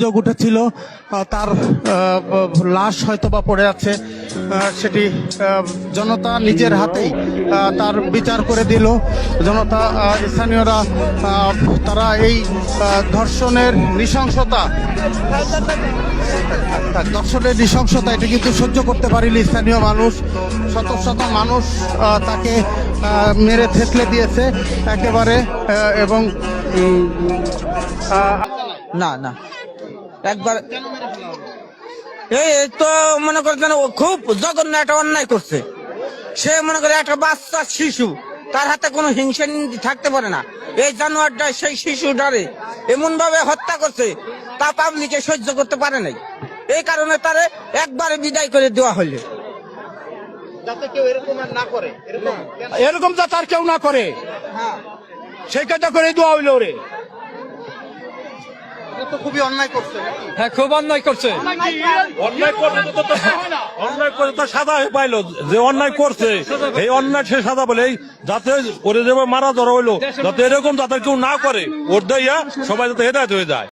যোগ উঠেছিল তার লাশ হয়তো বা পড়ে আছে, সেটি জনতা নিজের হাতেই তার বিচার করে দিল। জনতা স্থানীয়রা তারা এই ধর্ষণের নৃশংসতা এটা কিন্তু সহ্য করতে পারেনি স্থানীয় মানুষ। শত শত মানুষ তাকে মেরে থেতলে দিয়েছে একেবারে, এবং না না একবার এই তো মনে করছেন খুব জঘন্য একটা অন্যায় করছে। সে মনে করে একটা বাচ্চা শিশু, তার হাতে কোনো হিংসা থাকতে পারে না। এই জানোয়ারটা সেই শিশুটারে এমন ভাবে হত্যা করছে, তা পাবলিকে সহ্য করতে পারে নাই। এই কারণে তারে একবারে বিদায় করে দেওয়া হলো, যাতে কেউ এরকম আর না করে, এরকম যাতে আর কেউ না করে, সেই কাজটা করে দেওয়া হইলো রে। তো খুবই অন্যায় করছে। হ্যাঁ, খুব অন্যায় করছে। অন্যায় করে তো সাদা পাইলো, যে অন্যায় করছে এই অন্যায় সে সাদা বলে, যাতে করে যাবে মারা ধরা হইলো, যাতে এরকম যাতে কেউ না করে, ওর দেয়া সবাই যাতে হেদায়েত হয়ে যায়।